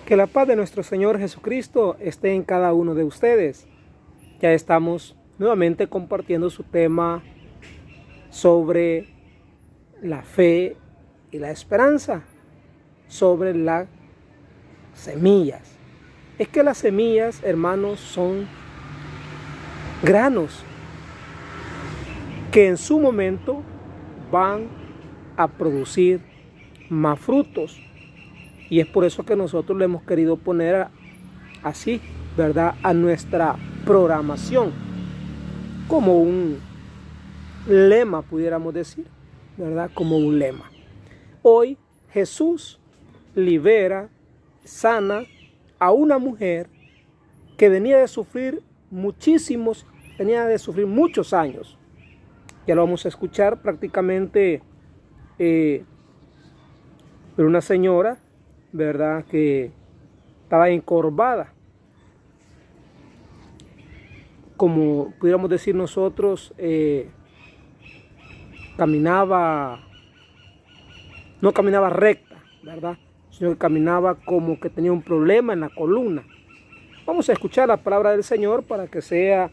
Que la paz de nuestro Señor Jesucristo esté en cada uno de ustedes. Ya estamos nuevamente compartiendo su tema sobre la fe y la esperanza, sobre las semillas. Es que las semillas, hermanos, son granos que en su momento van a producir más frutos. Y es por eso que nosotros le hemos querido poner así, ¿verdad?, a nuestra programación, como un lema, pudiéramos decir, ¿verdad?, como un lema. Hoy Jesús libera, sana a una mujer que venía de sufrir muchos años. Ya lo vamos a escuchar prácticamente de una señora, ¿verdad?, que estaba encorvada, como pudiéramos decir nosotros, no caminaba recta, ¿verdad?, sino que caminaba como que tenía un problema en la columna. Vamos a escuchar la palabra del Señor para que sea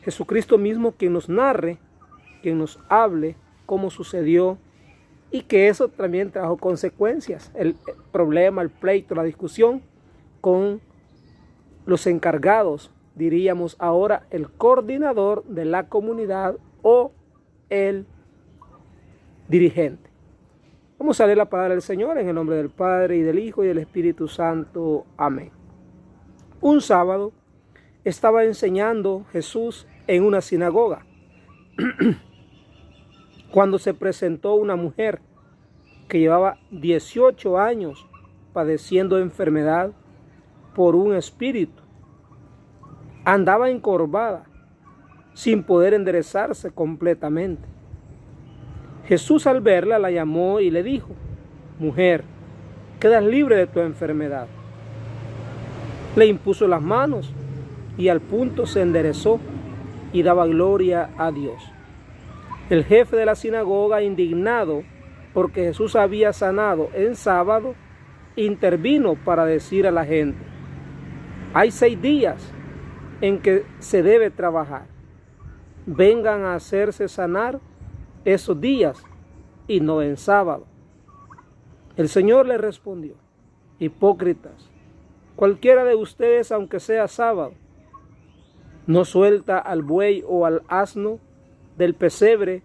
Jesucristo mismo quien nos narre, quien nos hable cómo sucedió, y que eso también trajo consecuencias, el problema, el pleito, la discusión con los encargados, diríamos ahora el coordinador de la comunidad o el dirigente. Vamos a leer la palabra del Señor en el nombre del Padre y del Hijo y del Espíritu Santo. Amén. Un sábado estaba enseñando Jesús en una sinagoga cuando se presentó una mujer que llevaba 18 años padeciendo enfermedad por un espíritu. Andaba encorvada, sin poder enderezarse completamente. Jesús, al verla, la llamó y le dijo: «Mujer, quedas libre de tu enfermedad». Le impuso las manos y al punto se enderezó y daba gloria a Dios. El jefe de la sinagoga, indignado porque Jesús había sanado en sábado, intervino para decir a la gente: «Hay 6 días en que se debe trabajar. Vengan a hacerse sanar esos días y no en sábado». El Señor le respondió: «Hipócritas, cualquiera de ustedes, aunque sea sábado, no suelta al buey o al asno del pesebre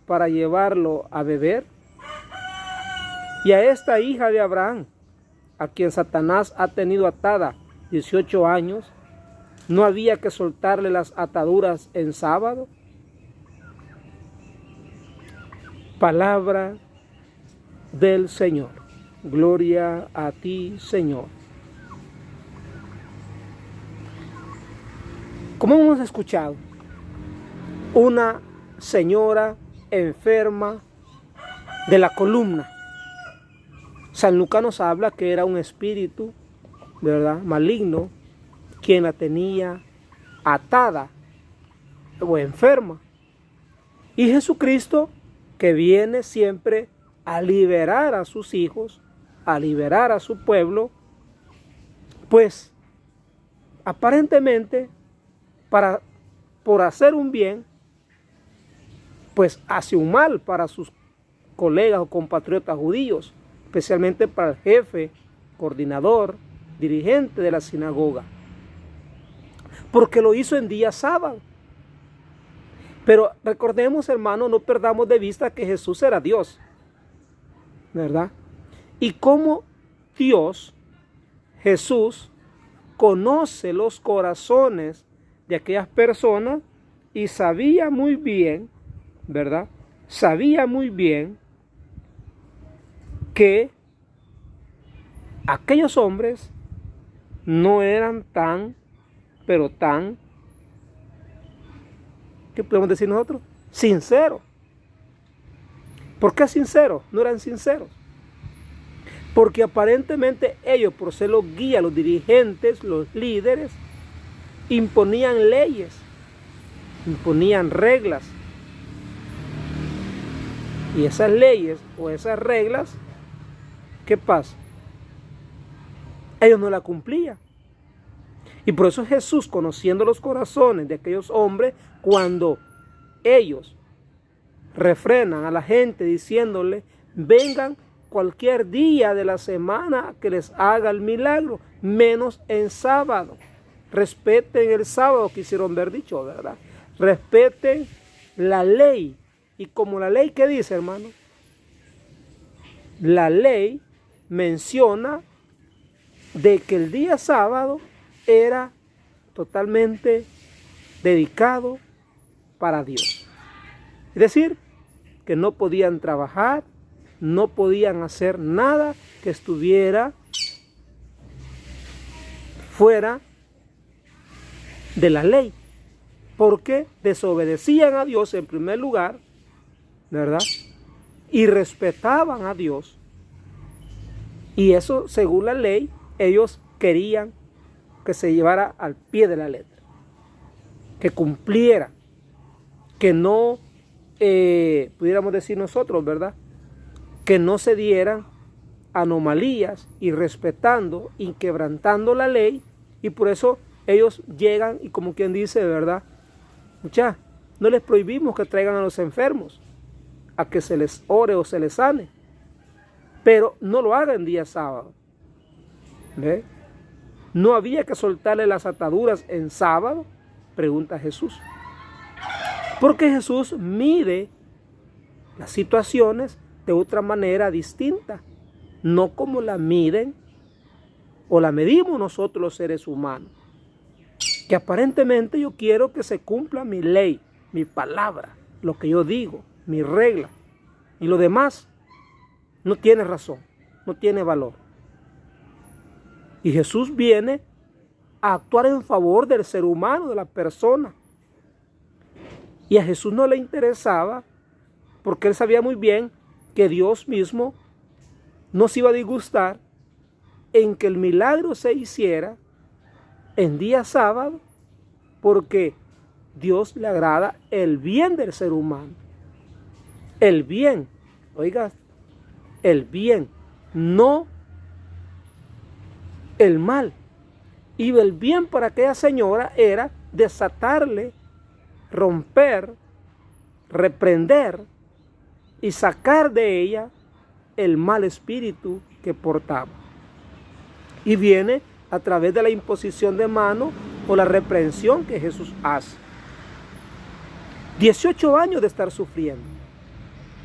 para llevarlo a beber. Y a esta hija de Abraham, a quien Satanás ha tenido atada 18 años, ¿no había que soltarle las ataduras en sábado?». Palabra del Señor. Gloria a ti, Señor. Como hemos escuchado, una señora enferma de la columna. San Lucas nos habla que era un espíritu, ¿verdad?, maligno, quien la tenía atada o enferma. Y Jesucristo, que viene siempre a liberar a sus hijos, a liberar a su pueblo, pues aparentemente por hacer un bien, pues hace un mal para sus colegas o compatriotas judíos, especialmente para el jefe, coordinador, dirigente de la sinagoga, porque lo hizo en día sábado. Pero recordemos, hermanos, no perdamos de vista que Jesús era Dios, ¿verdad? Y como Dios, Jesús conoce los corazones de aquellas personas y sabía muy bien, ¿verdad?, sabía muy bien que aquellos hombres no eran pero tan, ¿qué podemos decir nosotros?, sinceros. ¿Por qué sinceros? No eran sinceros. Porque aparentemente ellos, por ser los guías, los dirigentes, los líderes, imponían leyes, imponían reglas. Y esas leyes o esas reglas, ¿qué pasa? ellos no la cumplían. Y por eso Jesús, conociendo los corazones de aquellos hombres, cuando ellos refrenan a la gente diciéndole, vengan cualquier día de la semana que les haga el milagro, menos en sábado. Respeten el sábado, quisieron ver dicho, ¿verdad? Respeten la ley. Y como la ley, ¿qué dice, hermano? La ley menciona de que el día sábado era totalmente dedicado para Dios. Es decir, que no podían trabajar, no podían hacer nada que estuviera fuera de la ley, porque desobedecían a Dios en primer lugar, ¿verdad? Y respetaban a Dios. Y eso, según la ley, ellos querían que se llevara al pie de la letra, que cumpliera, que no, pudiéramos decir nosotros, ¿verdad?, que no se dieran anomalías, y respetando, inquebrantando la ley. Y por eso ellos llegan y, como quien dice, ¿verdad?, muchachos, no les prohibimos que traigan a los enfermos a que se les ore o se les sane, pero no lo hagan día sábado. ¿Ve? ¿No había que soltarle las ataduras en sábado?, pregunta Jesús. Porque Jesús mide las situaciones de otra manera distinta, no como la miden o la medimos nosotros los seres humanos. Que aparentemente yo quiero que se cumpla mi ley, mi palabra, lo que yo digo, mi regla, y lo demás no tiene razón, no tiene valor. Y Jesús viene a actuar en favor del ser humano, de la persona. Y a Jesús no le interesaba, porque él sabía muy bien que Dios mismo no se iba a disgustar en que el milagro se hiciera en día sábado, porque Dios le agrada el bien del ser humano. El bien, oiga, el bien, no el mal. Y el bien para aquella señora era desatarle, romper, reprender y sacar de ella el mal espíritu que portaba. Y viene a través de la imposición de mano o la reprensión que Jesús hace. 18 años de estar sufriendo.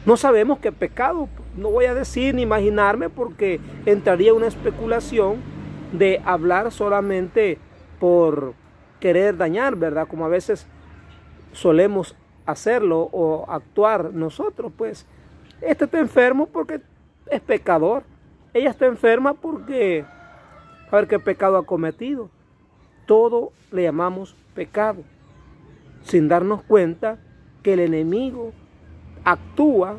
No sabemos qué pecado, no voy a decir ni imaginarme, porque entraría una especulación de hablar solamente por querer dañar, ¿verdad? Como a veces solemos hacerlo o actuar nosotros. Pues este está enfermo porque es pecador, ella está enferma porque a ver qué pecado ha cometido. Todo le llamamos pecado, sin darnos cuenta que el enemigo actúa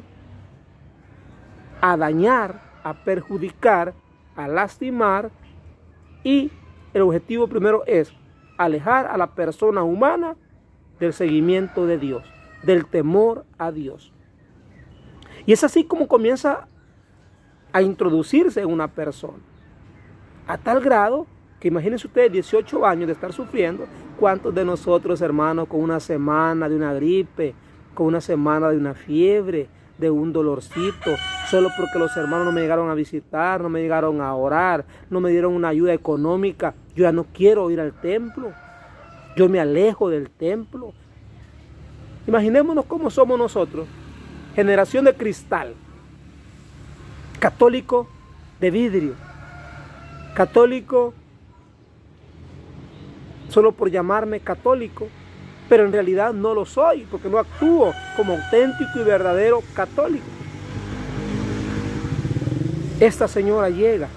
a dañar, a perjudicar, a lastimar, y el objetivo primero es alejar a la persona humana del seguimiento de Dios, del temor a Dios. Y es así como comienza a introducirse en una persona, a tal grado que imagínense ustedes, 18 años de estar sufriendo. ¿Cuántos de nosotros, hermanos, con una semana de una gripe, con una semana de una fiebre, de un dolorcito, solo porque los hermanos no me llegaron a visitar, no me llegaron a orar, no me dieron una ayuda económica, yo ya no quiero ir al templo, yo me alejo del templo? Imaginémonos cómo somos nosotros, generación de cristal, católico de vidrio, católico solo por llamarme católico, pero en realidad no lo soy, porque no actúo como auténtico y verdadero católico. Esta señora llega,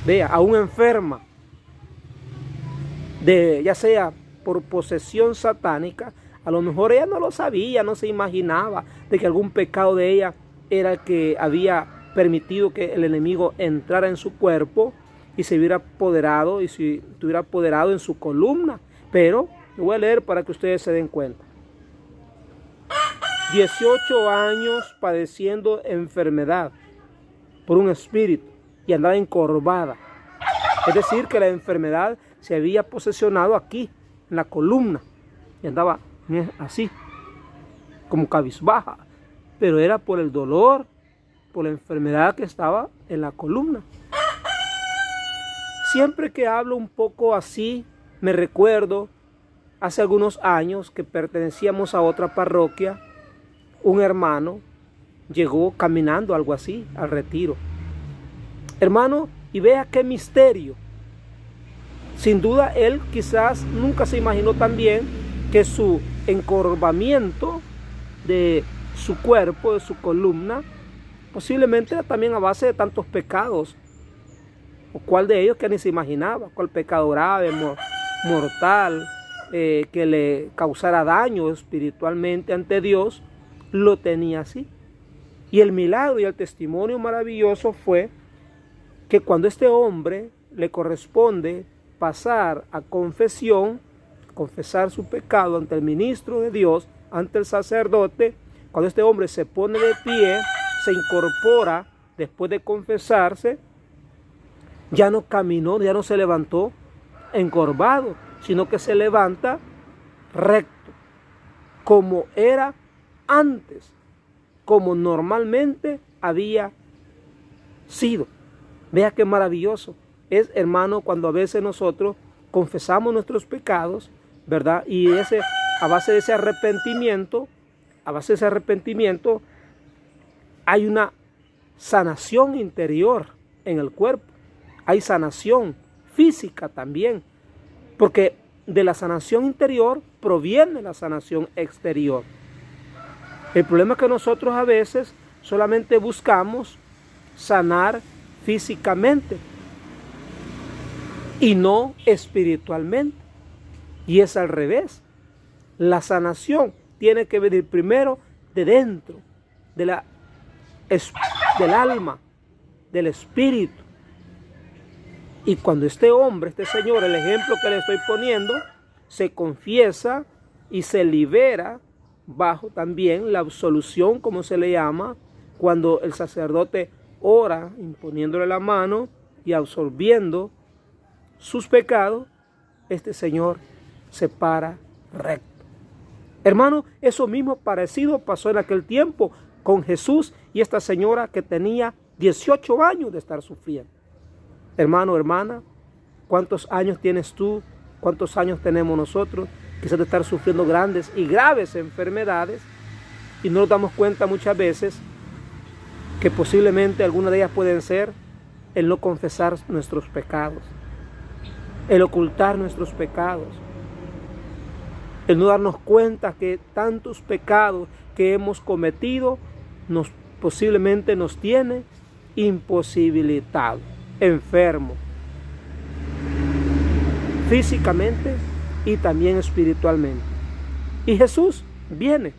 vea, aún enferma, ya sea por posesión satánica. A lo mejor ella no lo sabía, no se imaginaba de que algún pecado de ella era el que había permitido que el enemigo entrara en su cuerpo y se hubiera apoderado, y se estuviera apoderado en su columna. Pero lo voy a leer para que ustedes se den cuenta. 18 años padeciendo enfermedad por un espíritu y andaba encorvada. Es decir, que la enfermedad se había posesionado aquí, en la columna, y andaba así, como cabizbaja, pero era por el dolor, por la enfermedad que estaba en la columna. Siempre que hablo un poco así, me recuerdo hace algunos años que pertenecíamos a otra parroquia, un hermano llegó caminando algo así al retiro. Hermano, y vea qué misterio. Sin duda él quizás nunca se imaginó también que su encorvamiento de su cuerpo, de su columna, posiblemente era también a base de tantos pecados. ¿O cuál de ellos que ni se imaginaba? ¿Cuál pecado grave, mortal, que le causara daño espiritualmente ante Dios? Lo tenía así. Y el milagro y el testimonio maravilloso fue que cuando este hombre le corresponde pasar a confesión, confesar su pecado ante el ministro de Dios, ante el sacerdote, cuando este hombre se pone de pie, se incorpora después de confesarse, ya no caminó, ya no se levantó encorvado, sino que se levanta recto, como era antes, como normalmente había sido. Vea qué maravilloso es, hermano, cuando a veces nosotros confesamos nuestros pecados, ¿verdad? Y a base de ese arrepentimiento, hay una sanación interior en el cuerpo. Hay sanación física también, porque de la sanación interior proviene la sanación exterior. El problema es que nosotros a veces solamente buscamos sanar físicamente y no espiritualmente. Y es al revés. La sanación tiene que venir primero de dentro, del alma, del espíritu. Y cuando este hombre, este señor, el ejemplo que le estoy poniendo, se confiesa y se libera bajo también la absolución, como se le llama, cuando el sacerdote ora imponiéndole la mano y absorbiendo sus pecados, este señor se para recto. Hermano, eso mismo parecido pasó en aquel tiempo con Jesús y esta señora que tenía 18 años de estar sufriendo. Hermano, hermana, ¿cuántos años tienes tú? ¿Cuántos años tenemos nosotros? Quizás de estar sufriendo grandes y graves enfermedades y no nos damos cuenta muchas veces que posiblemente algunas de ellas pueden ser el no confesar nuestros pecados, el ocultar nuestros pecados, el no darnos cuenta que tantos pecados que hemos cometido posiblemente nos tiene imposibilitados, enfermos, físicamente y también espiritualmente. Y Jesús viene,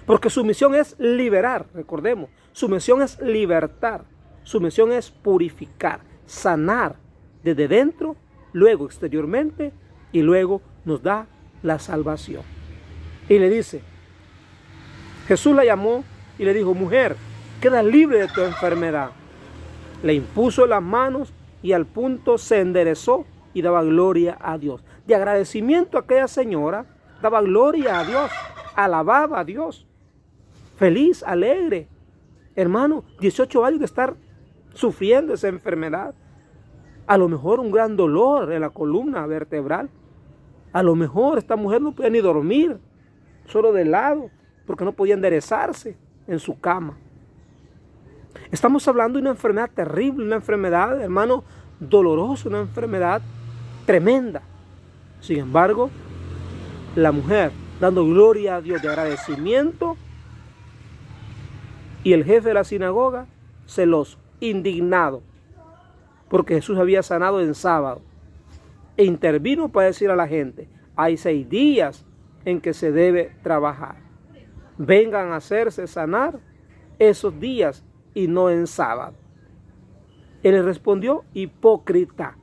porque su misión es liberar, recordemos, su misión es libertar, su misión es purificar, sanar desde dentro, luego exteriormente y luego nos da la salvación. Y le dice, Jesús la llamó y le dijo, mujer, queda libre de tu enfermedad. Le impuso las manos y al punto se enderezó y daba gloria a Dios. De agradecimiento a aquella señora, daba gloria a Dios, alababa a Dios, feliz, alegre. Hermano, 18 años de estar sufriendo esa enfermedad. A lo mejor un gran dolor en la columna vertebral. A lo mejor esta mujer no podía ni dormir, solo de lado, porque no podía enderezarse en su cama. Estamos hablando de una enfermedad terrible, una enfermedad, hermano, dolorosa, una enfermedad tremenda. Sin embargo, la mujer, dando gloria a Dios de agradecimiento, y el jefe de la sinagoga, celoso, indignado, porque Jesús había sanado en sábado, e intervino para decir a la gente, hay 6 días en que se debe trabajar. Vengan a hacerse sanar esos días y no en sábado. Él le respondió, hipócrita.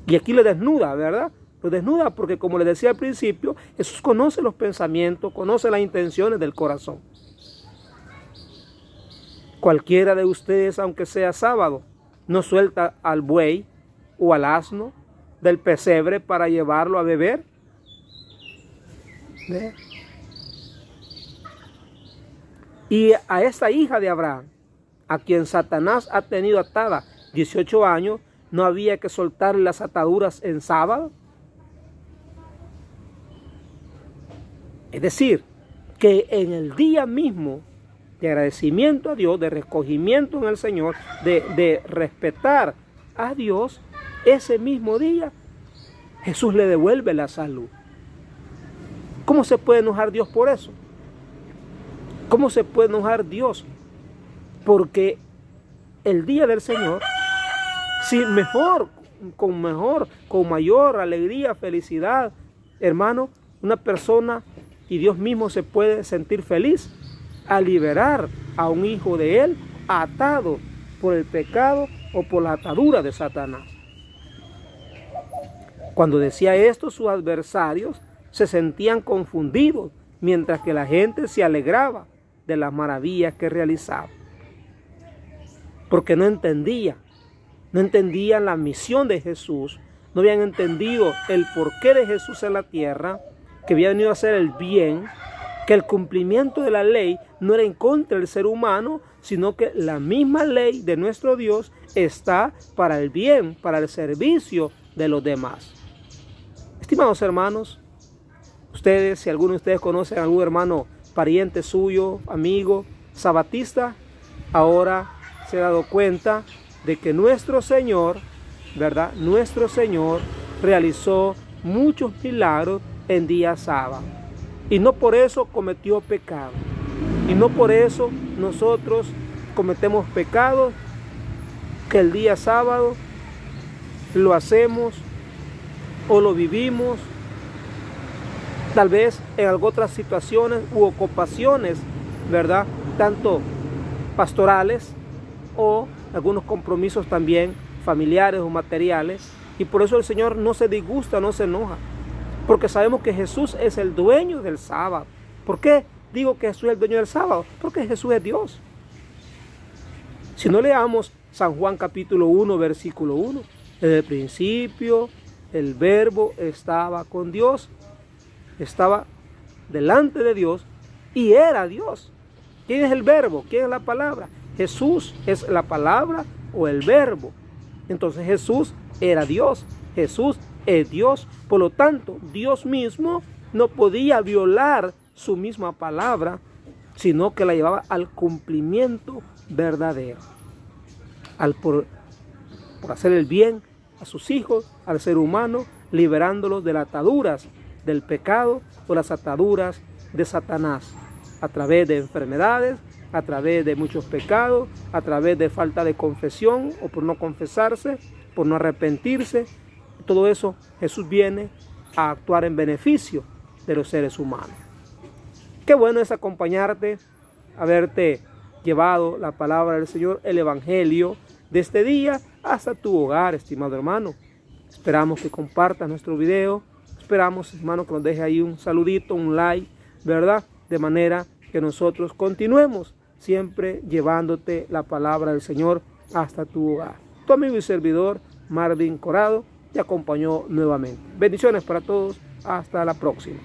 Y aquí le desnuda, ¿verdad? Lo desnuda porque, como le decía al principio, Jesús conoce los pensamientos, conoce las intenciones del corazón. Cualquiera de ustedes, aunque sea sábado, no suelta al buey o al asno del pesebre para llevarlo a beber. ¿Ve? Y a esta hija de Abraham, a quien Satanás ha tenido atada 18 años, ¿no había que soltarle las ataduras en sábado? Es decir, que en el día mismo de agradecimiento a Dios, de recogimiento en el Señor, de respetar a Dios, ese mismo día Jesús le devuelve la salud. ¿Cómo se puede enojar Dios por eso? ¿Cómo se puede enojar Dios? Porque el día del Señor, si con mayor alegría, felicidad, hermano, una persona y Dios mismo se puede sentir feliz a liberar a un hijo de Él atado por el pecado o por la atadura de Satanás. Cuando decía esto, sus adversarios se sentían confundidos, mientras que la gente se alegraba de las maravillas que realizaba. Porque no entendían la misión de Jesús, no habían entendido el porqué de Jesús en la tierra, que había venido a hacer el bien, que el cumplimiento de la ley no era en contra del ser humano, sino que la misma ley de nuestro Dios está para el bien, para el servicio de los demás. Estimados hermanos, ustedes, si alguno de ustedes conocen a algún hermano, pariente suyo, amigo, sabatista, ahora se ha dado cuenta de que nuestro Señor, ¿verdad? Nuestro Señor realizó muchos milagros en día sábado. Y no por eso cometió pecado. Y no por eso nosotros cometemos pecados que el día sábado lo hacemos o lo vivimos, tal vez en algunas otras situaciones u ocupaciones, ¿verdad? Tanto pastorales o algunos compromisos también familiares o materiales. Y por eso el Señor no se disgusta, no se enoja. Porque sabemos que Jesús es el dueño del sábado. ¿Por qué digo que Jesús es el dueño del sábado? Porque Jesús es Dios. Si no leamos San Juan capítulo 1, versículo 1. Desde el principio el verbo estaba con Dios. Estaba delante de Dios y era Dios. ¿Quién es el verbo? ¿Quién es la palabra? Jesús es la palabra o el verbo. Entonces Jesús era Dios. Jesús es Dios. Por lo tanto, Dios mismo no podía violar su misma palabra, sino que la llevaba al cumplimiento verdadero. Por hacer el bien a sus hijos, al ser humano, liberándolos de las ataduras del pecado o las ataduras de Satanás, a través de enfermedades, a través de muchos pecados, a través de falta de confesión o por no confesarse, por no arrepentirse. Todo eso Jesús viene a actuar en beneficio de los seres humanos. Qué bueno es acompañarte, haberte llevado la palabra del Señor, el Evangelio de este día hasta tu hogar, estimado hermano. Esperamos que compartas nuestro video. Esperamos, hermano, que nos deje ahí un saludito, un like, ¿verdad? De manera que nosotros continuemos siempre llevándote la palabra del Señor hasta tu hogar. Tu amigo y servidor, Marvin Corrado, te acompañó nuevamente. Bendiciones para todos. Hasta la próxima.